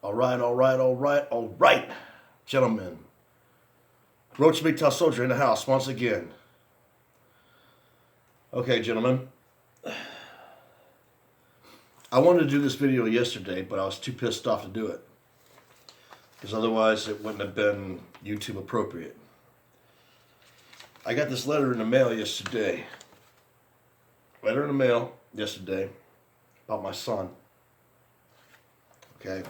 All right, gentlemen. Roach mgtow soldier in the house once again. Okay, gentlemen. I wanted to do this video yesterday, but I was too pissed off to do it. Because otherwise it wouldn't have been YouTube appropriate. I got this letter in the mail yesterday. Letter in the mail yesterday about my son. Okay?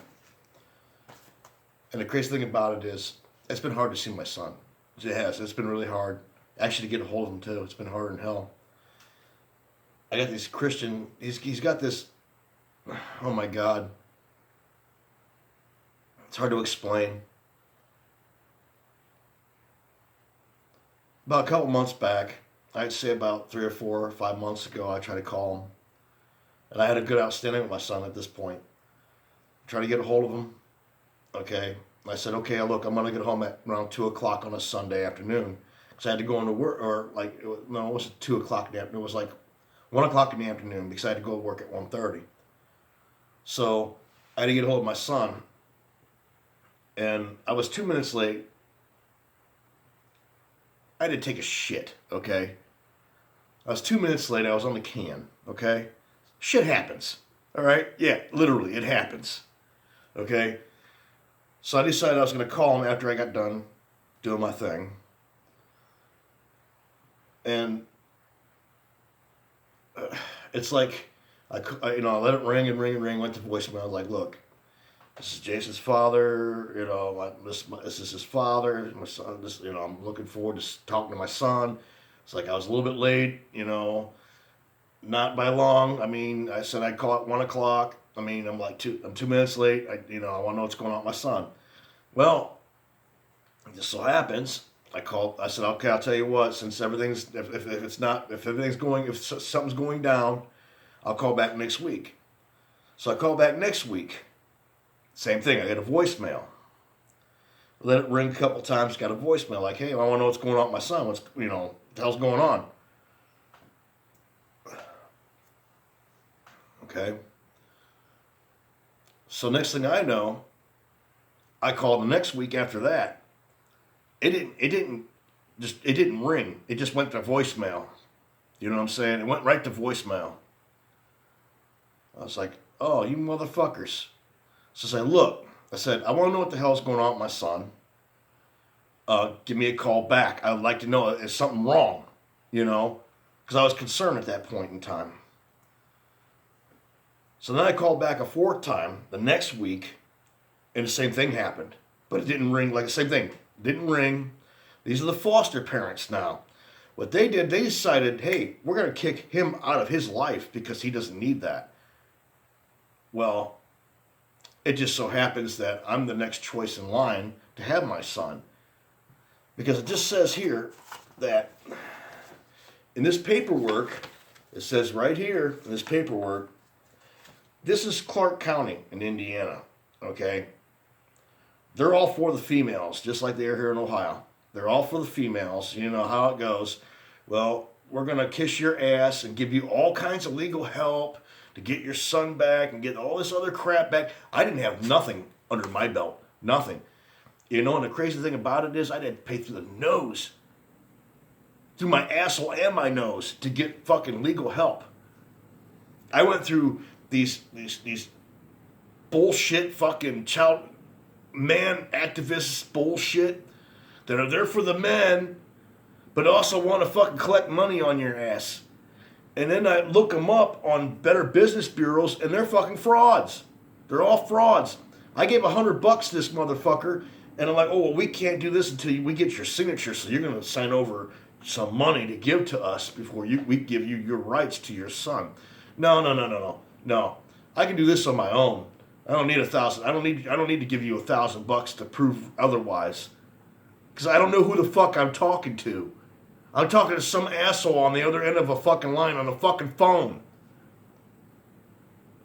And the crazy thing about it is, it's been hard to see my son. It has. It's been really hard. Actually, to get a hold of him, too. It's been harder than hell. I got this Christian, he's got this, oh my God. It's hard to explain. About a couple months back, I'd say about 3 or 4 or 5 months ago, I tried to call him. And I had a good outstanding with my son at this point. Try to get a hold of him. Okay. I said, okay, look, I'm going to get home at around 2 o'clock on a Sunday afternoon. Because I had to go into work, or like, no, it wasn't 2 o'clock in the afternoon. It was like 1 o'clock in the afternoon because I had to go to work at 1:30. So I had to get a hold of my son. And I was 2 minutes late. I had to take a shit, okay? I was 2 minutes late. I was on the can, okay? Shit happens, all right? Yeah, literally, it happens, okay? So I decided I was going to call him after I got done doing my thing. And it's like, I let it ring and ring and ring, went to voicemail. I was like, look, this is Jason's father, this is his father, my son, I'm looking forward to talking to my son. It's like I was a little bit late, not by long. I mean, I said I'd call at 1 o'clock. I mean, I'm 2 minutes late. I want to know what's going on with my son. Well, it just so happens, I called. I said, okay, I'll tell you what. Since everything's, if something's going down, I'll call back next week. So I called back next week. Same thing. I get a voicemail. Let it ring a couple times. Got a voicemail like, hey, I want to know what's going on with my son. What the hell's going on? Okay. So next thing I know, I called the next week after that. It didn't ring. It just went to voicemail. You know what I'm saying? It went right to voicemail. I was like, oh, you motherfuckers. So I said, look, I want to know what the hell's going on with my son. Give me a call back. I would like to know, is something wrong? Because I was concerned at that point in time. So then I called back a 4th time the next week, and the same thing happened. But it didn't ring, like the same thing. Didn't ring. These are the foster parents now. What they did, they decided, hey, we're going to kick him out of his life because he doesn't need that. Well, it just so happens that I'm the next choice in line to have my son. Because it just says here that in this paperwork, it says right here in this paperwork, this is Clark County in Indiana, okay? They're all for the females, just like they are here in Ohio. They're all for the females. You know how it goes. Well, we're going to kiss your ass and give you all kinds of legal help to get your son back and get all this other crap back. I didn't have nothing under my belt. Nothing. And the crazy thing about it is I didn't pay through the nose. Through my asshole and my nose to get fucking legal help. I went through these bullshit fucking child man activists bullshit that are there for the men, but also want to fucking collect money on your ass. And then I look them up on Better Business Bureaus, and they're fucking frauds. They're all frauds. I gave $100 to this motherfucker, and I'm like, oh, well, we can't do this until we get your signature, so you're going to sign over some money to give to us before we give you your rights to your son. No. I can do this on my own. I don't need $1,000. I don't need to give you $1,000 to prove otherwise. Because I don't know who the fuck I'm talking to. I'm talking to some asshole on the other end of a fucking line on a fucking phone.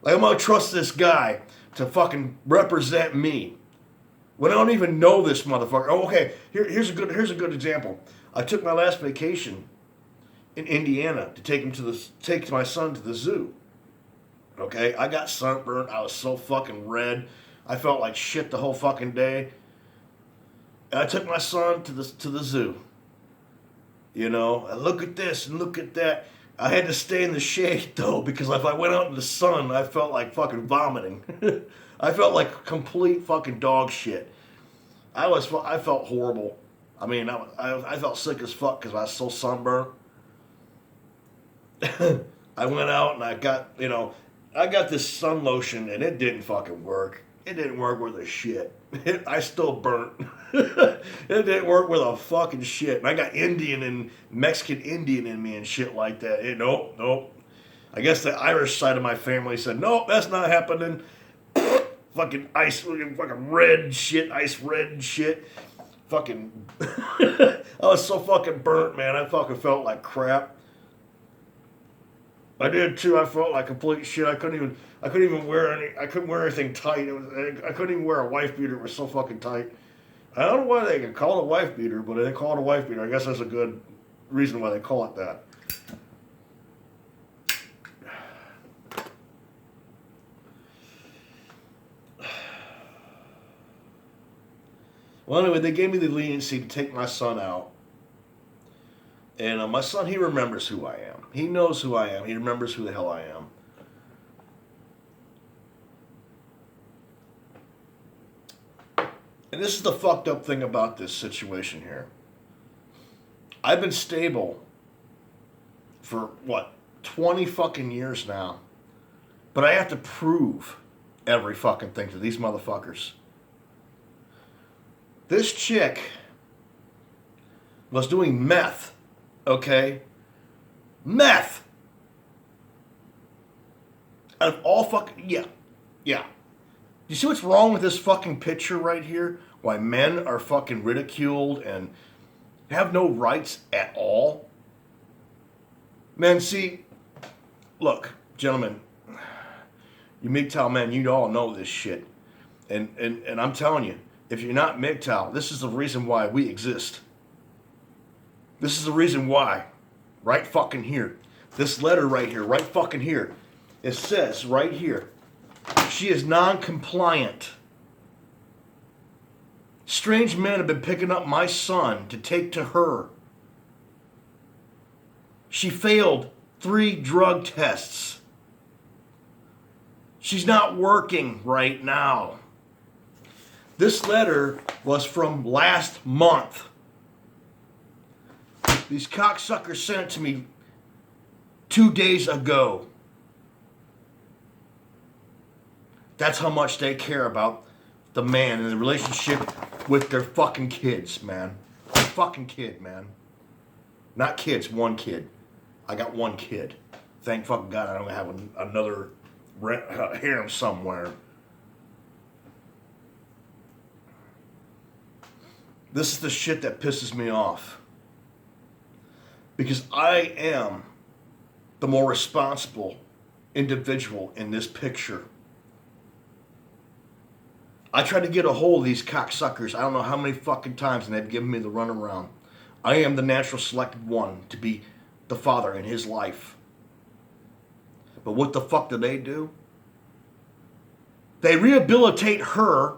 Like, I'm gonna trust this guy to fucking represent me when I don't even know this motherfucker. Oh, okay. Here's a good example. I took my last vacation in Indiana to take my son to the zoo. Okay, I got sunburned. I was so fucking red. I felt like shit the whole fucking day. And I took my son to the zoo. You know, and look at this and look at that. I had to stay in the shade though, because if I went out in the sun, I felt like fucking vomiting. I felt like complete fucking dog shit. I felt horrible. I mean, I felt sick as fuck because I was so sunburned. I went out and I got this sun lotion and it didn't fucking work. It didn't work worth a shit. I still burnt. It didn't work with a fucking shit. And I got Indian and Mexican Indian in me and shit like that. Nope. I guess the Irish side of my family said, nope, that's not happening. Fucking ice, fucking red shit, ice red shit. Fucking, I was so fucking burnt, man. I fucking felt like crap. I did too. I felt like complete shit. I couldn't even wear anything tight. I couldn't even wear a wife beater. It was so fucking tight. I don't know why they can call it a wife beater, but they call it a wife beater. I guess that's a good reason why they call it that. Well, anyway, they gave me the leniency to take my son out. And my son, he remembers who I am. He knows who I am. He remembers who the hell I am. And this is the fucked up thing about this situation here. I've been stable for, 20 fucking years now. But I have to prove every fucking thing to these motherfuckers. This chick was doing meth, okay? Meth! Out of all fucking, yeah. You see what's wrong with this fucking picture right here? Why men are fucking ridiculed and have no rights at all? Man, see, look, gentlemen, you mgtow men, you all know this shit. And I'm telling you, if you're not mgtow, this is the reason why we exist. This is the reason why. Right fucking here. This letter right here, right fucking here. It says right here, she is non-compliant. Strange men have been picking up my son to take to her. She failed 3 drug tests. She's not working right now. This letter was from last month. These cocksuckers sent it to me 2 days ago. That's how much they care about the man and the relationship with their fucking kids, man. A fucking kid, man. Not kids, one kid. I got one kid. Thank fucking God I don't have another harem somewhere. This is the shit that pisses me off. Because I am the more responsible individual in this picture. I tried to get a hold of these cocksuckers, I don't know how many fucking times, and they've given me the runaround. I am the natural selected one to be the father in his life. But what the fuck do? They rehabilitate her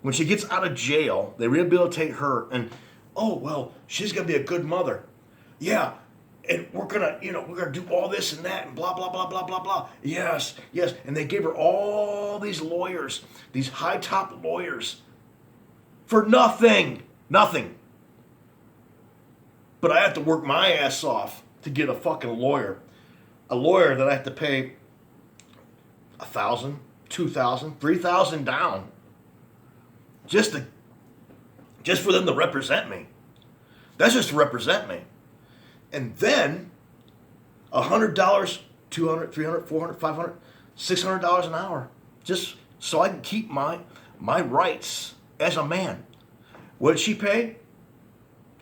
when she gets out of jail. They rehabilitate her and, oh, well, she's going to be a good mother. Yeah, and we're gonna do all this and that and blah, blah, blah, blah, blah, blah. Yes. And they gave her all these lawyers, these high top lawyers, for nothing. But I have to work my ass off to get a fucking lawyer. A lawyer that I have to pay $1,000, $2,000, $3,000 down. Just for them to represent me. That's just to represent me. And then $100, $200, $300, $400, $500, $600 an hour, just so I can keep my rights as a man. What did she pay?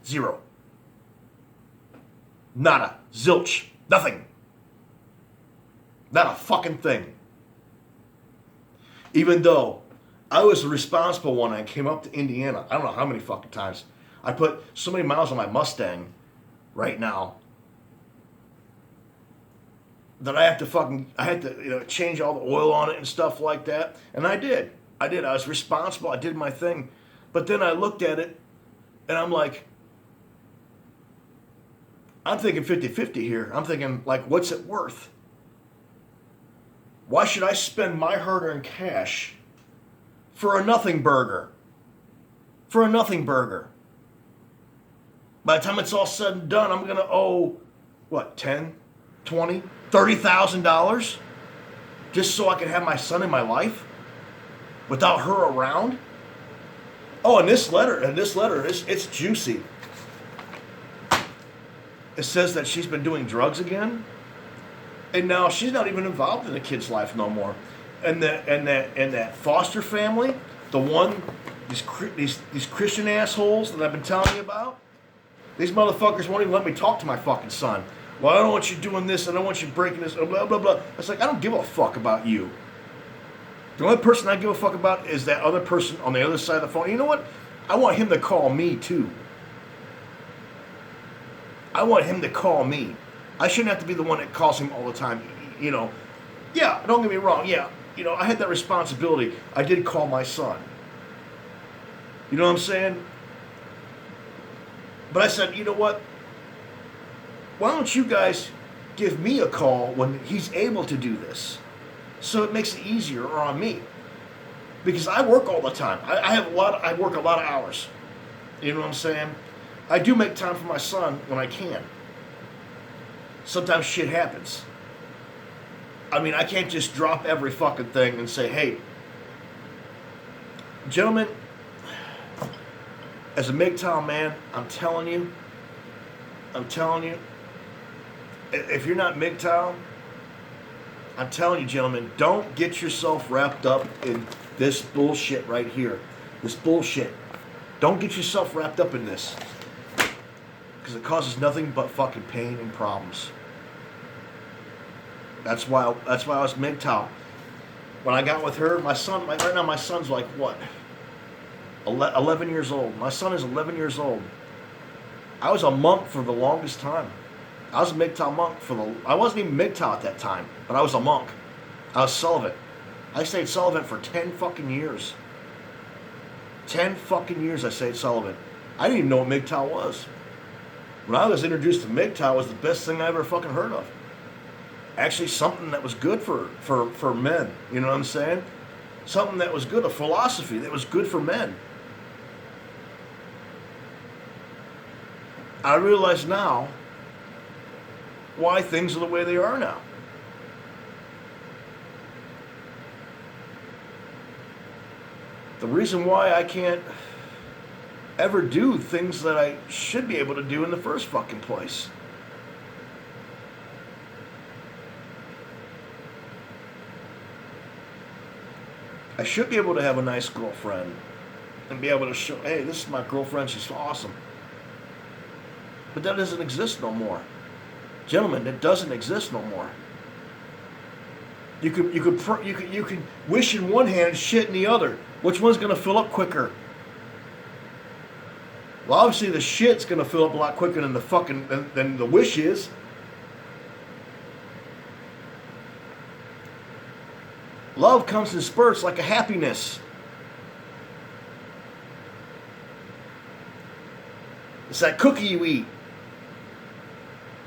0. Nada. Zilch. Nothing. Not a fucking thing. Even though I was the responsible one, I came up to Indiana. I don't know how many fucking times. I put so many miles on my Mustang right now that I had to change all the oil on it and stuff like that. And I did. I did. I was responsible. I did my thing. But then I looked at it, and I'm like, I'm thinking 50-50 here. I'm thinking, like, what's it worth? Why should I spend my hard-earned cash for a nothing burger? For a nothing burger. By the time it's all said and done, I'm going to owe, what, 10, 20, $30,000 just so I can have my son in my life without her around? Oh, and this letter, it's juicy. It says that she's been doing drugs again, and now she's not even involved in the kid's life no more. And that foster family, the one, these Christian assholes that I've been telling you about, these motherfuckers won't even let me talk to my fucking son. Well, I don't want you doing this, I don't want you breaking this, blah, blah, blah. It's like, I don't give a fuck about you. The only person I give a fuck about is that other person on the other side of the phone. You know what? I want him to call me too. I want him to call me. I shouldn't have to be the one that calls him all the time. You know, yeah, don't get me wrong. Yeah, you know, I had that responsibility. I did call my son. You know what I'm saying? But I said, you know what? Why don't you guys give me a call when he's able to do this? So it makes it easier on me. Because I work all the time. I work a lot of hours. You know what I'm saying? I do make time for my son when I can. Sometimes shit happens. I mean, I can't just drop every fucking thing and say, hey, gentlemen, as a mgtow man, I'm telling you, if you're not mgtow, I'm telling you, gentlemen, don't get yourself wrapped up in this bullshit right here. This bullshit. Don't get yourself wrapped up in this. Because it causes nothing but fucking pain and problems. That's why I was mgtow. When I got with her, my son, right now my son's like, what? 11 years old. My son is 11 years old. I was a monk for the longest time. I was a mgtow monk I wasn't even mgtow at that time, but I was a monk. I was celibate. I stayed celibate for 10 fucking years. 10 fucking years I stayed celibate. I didn't even know what mgtow was. When I was introduced to mgtow, it was the best thing I ever fucking heard of. Actually, something that was good for men. You know what I'm saying? Something that was good, a philosophy that was good for men. I realize now why things are the way they are now. The reason why I can't ever do things that I should be able to do in the first fucking place. I should be able to have a nice girlfriend and be able to show, hey, this is my girlfriend, she's awesome. But that doesn't exist no more. Gentlemen, it doesn't exist no more. You can wish in one hand, shit in the other. Which one's going to fill up quicker? Well, obviously the shit's going to fill up a lot quicker than than the wish is. Love comes in spurts like a happiness. It's that cookie you eat.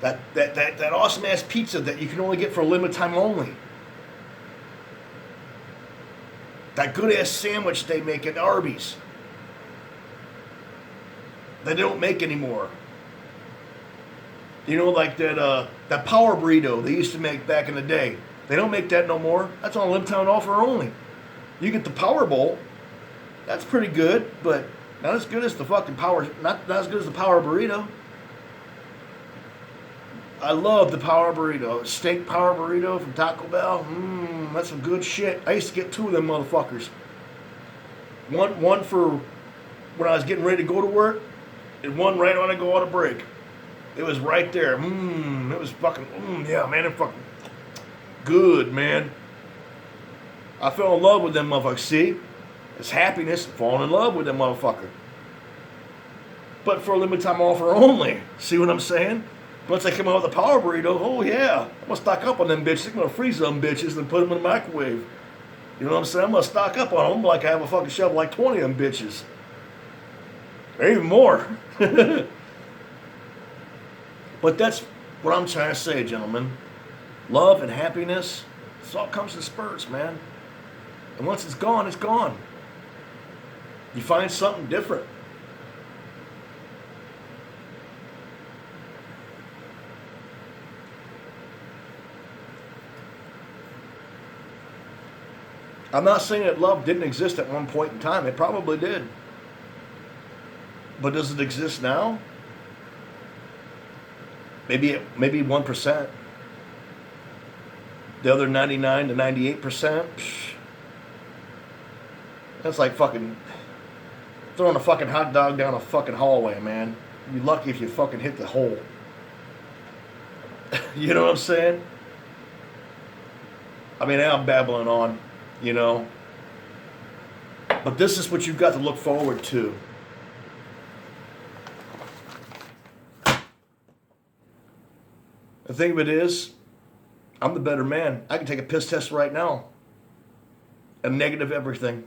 That awesome ass pizza that you can only get for a limited time only. That good ass sandwich they make at Arby's that they don't make anymore. You know, like that power burrito they used to make back in the day. They don't make that no more. That's on Limtown offer only. You get the Power Bowl. That's pretty good, but not as good as the fucking power. Not as good as the Power Burrito. I love the Power Burrito. Steak Power Burrito from Taco Bell. That's some good shit. I used to get 2 of them motherfuckers. One for when I was getting ready to go to work, and one right when I go on a break. It was right there. It was fucking. Yeah, man, it fucking good, man. I fell in love with them motherfuckers. See, it's happiness falling in love with them motherfucker. But for a limited time offer only. See what I'm saying? Once they come out with a Power Burrito, oh yeah, I'm gonna stock up on them bitches. I'm gonna freeze them bitches and put them in the microwave. You know what I'm saying? I'm gonna stock up on them like I have a fucking shelf like 20 of them bitches. Or even more. But that's what I'm trying to say, gentlemen. Love and happiness, this all comes in spurts, man. And once it's gone, it's gone. You find something different. I'm not saying that love didn't exist at one point in time. It probably did. But does it exist now? Maybe 1%. The other 99 to 98%, that's like fucking throwing a fucking hot dog down a fucking hallway, man. You're lucky if you fucking hit the hole. You know what I'm saying? I mean, I'm babbling on, you know. But this is what you've got to look forward to. The thing of it is, I'm the better man. I can take a piss test right now. And negative everything.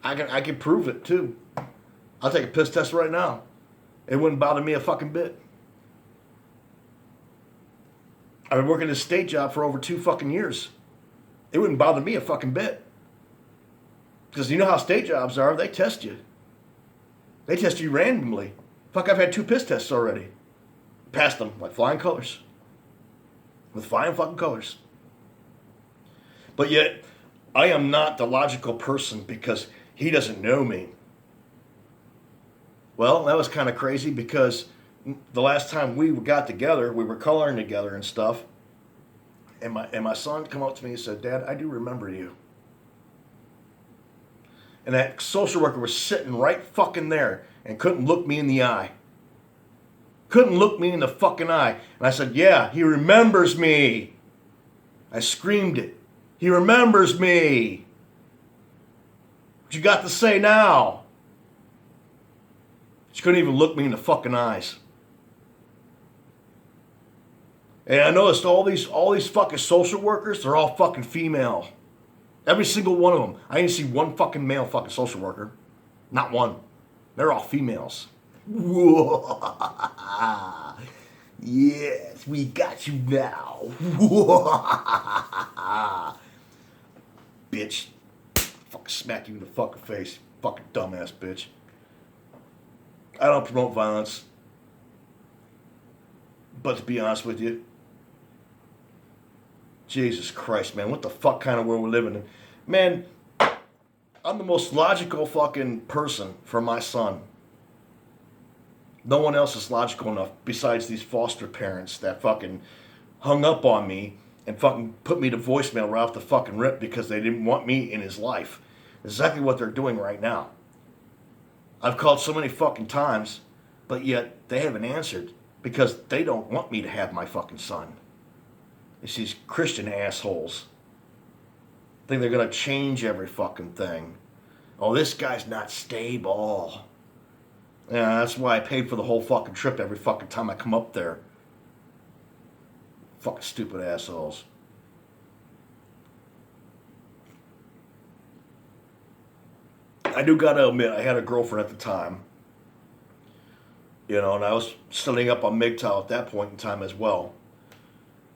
I can prove it too. I'll take a piss test right now. It wouldn't bother me a fucking bit. I've been working this state job for over 2 fucking years. It wouldn't bother me a fucking bit. Because you know how state jobs are, they test you. They test you randomly. Fuck, I've had 2 piss tests already. Passed them like flying colors. With flying fucking colors. But yet, I am not the logical person because he doesn't know me. Well, that was kind of crazy because the last time we got together, we were coloring together and stuff. And my son come up to me and said, "Dad, I do remember you." And that social worker was sitting right fucking there and couldn't look me in the eye. Couldn't look me in the fucking eye. And I said, "Yeah, he remembers me." I screamed it. "He remembers me. What you got to say now?" She couldn't even look me in the fucking eyes. And I noticed all these fucking social workers, they're all fucking female. Every single one of them. I didn't see one fucking male fucking social worker. Not one. They're all females. Yes, we got you now. Bitch. Fucking smack you in the fucking face. Fucking dumbass bitch. I don't promote violence. But to be honest with you, Jesus Christ, man, what the fuck kind of world we're living in? Man, I'm the most logical fucking person for my son. No one else is logical enough besides these foster parents that fucking hung up on me and fucking put me to voicemail right off the fucking rip because they didn't want me in his life. Exactly what they're doing right now. I've called so many fucking times, but yet they haven't answered because they don't want me to have my fucking son. It's these Christian assholes. Think they're gonna change every fucking thing. Oh, this guy's not stable. Yeah, that's why I paid for the whole fucking trip every fucking time I come up there. Fucking stupid assholes. I do gotta admit, I had a girlfriend at the time. You know, and I was studying up on mgtow at that point in time as well.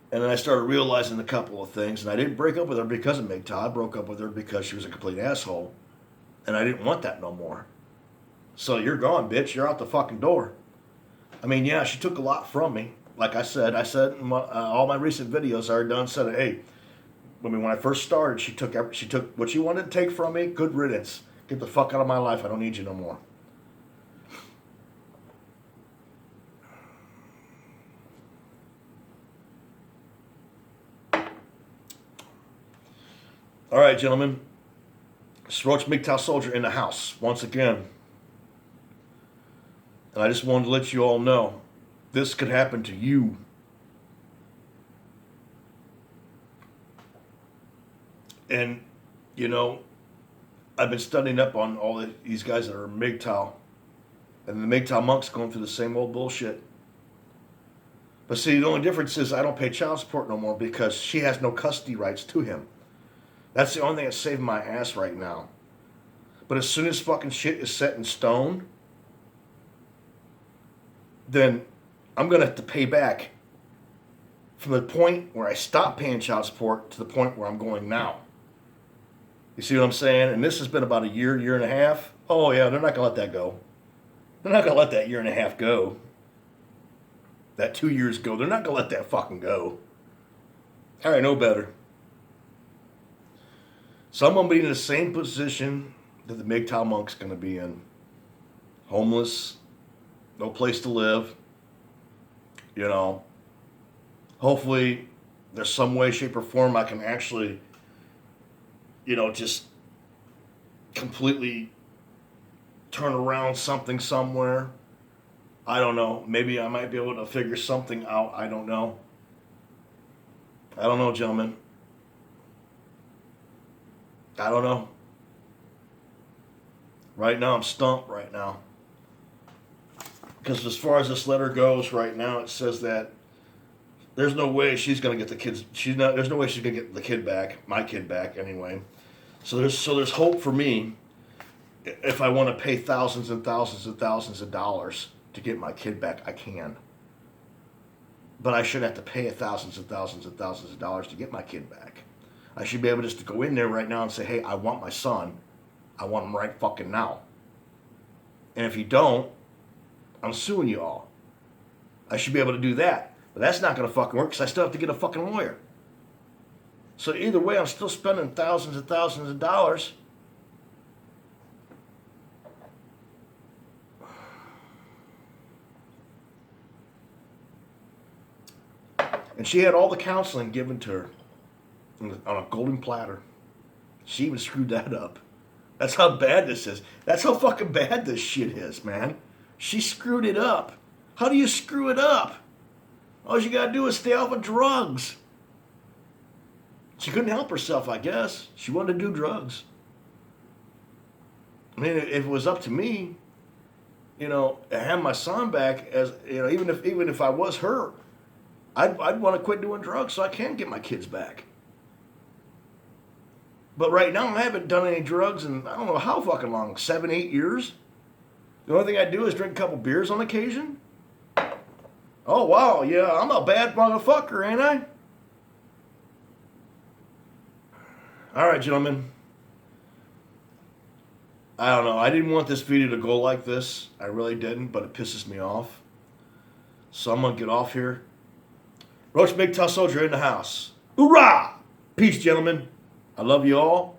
And then I started realizing a couple of things, and I didn't break up with her because of mgtow. I broke up with her because she was a complete asshole. And I didn't want that no more. So you're gone, bitch. You're out the fucking door. I mean, yeah, she took a lot from me. Like I said in my, all my recent videos I done said, hey, when I first started, she took what she wanted to take from me. Good riddance. Get the fuck out of my life. I don't need you no more. All right, gentlemen. Roach mgtow Soldier in the house once again. And I just wanted to let you all know this could happen to you. And, you know, I've been studying up on all these guys that are mgtow. And the mgtow monks going through the same old bullshit. But see, the only difference is I don't pay child support no more because she has no custody rights to him. That's the only thing that's saving my ass right now. But as soon as fucking shit is set in stone, then I'm going to have to pay back from the point where I stopped paying child support to the point where I'm going now. You see what I'm saying? And this has been about a year, year and a half. Oh, yeah, they're not going to let that go. They're not going to let that year and a half go. That 2 years go. They're not going to let that fucking go. I know better. So I'm going to be in the same position that the mgtow monk's going to be in. Homeless, no place to live. You know, hopefully there's some way, shape, or form I can actually, you know, just completely turn around something somewhere. I don't know. Maybe I might be able to figure something out. I don't know. I don't know, gentlemen. I don't know. Right now, I'm stumped right now. Because as far as this letter goes right now, it says that there's no way she's going to get the kids. There's no way she's going to get the kid back, my kid back anyway. So there's hope for me if I want to pay thousands and thousands and thousands of dollars to get my kid back, I can. But I shouldn't have to pay thousands and thousands and thousands of dollars to get my kid back. I should be able just to go in there right now and say, hey, I want my son. I want him right fucking now. And if you don't, I'm suing you all. I should be able to do that. But that's not going to fucking work because I still have to get a fucking lawyer. So either way, I'm still spending thousands and thousands of dollars. And she had all the counseling given to her on a golden platter. She even screwed that up. That's how bad this is. That's how fucking bad this shit is, man. She screwed it up. How do you screw it up? All you gotta do is stay off of drugs. She couldn't help herself, I guess. She wanted to do drugs. I mean, if it was up to me, you know, to have my son back, as you know, even if I was her, I'd want to quit doing drugs so I can get my kids back. But right now, I haven't done any drugs in I don't know how fucking long, 7, 8 years. The only thing I do is drink a couple beers on occasion. Oh, wow, yeah, I'm a bad motherfucker, ain't I? All right, gentlemen. I don't know. I didn't want this video to go like this. I really didn't, but it pisses me off. So I'm going to get off here. Roach mgtow Soldier in the house. Hoorah! Peace, gentlemen. I love you all.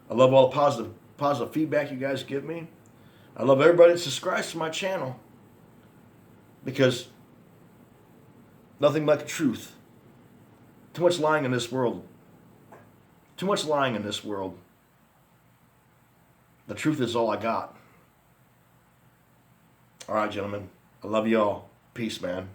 I love all the positive feedback you guys give me. I love everybody that subscribes to my channel. Because nothing like the truth. Too much lying in this world. Too much lying in this world. The truth is all I got. All right, gentlemen. I love you all. Peace, man.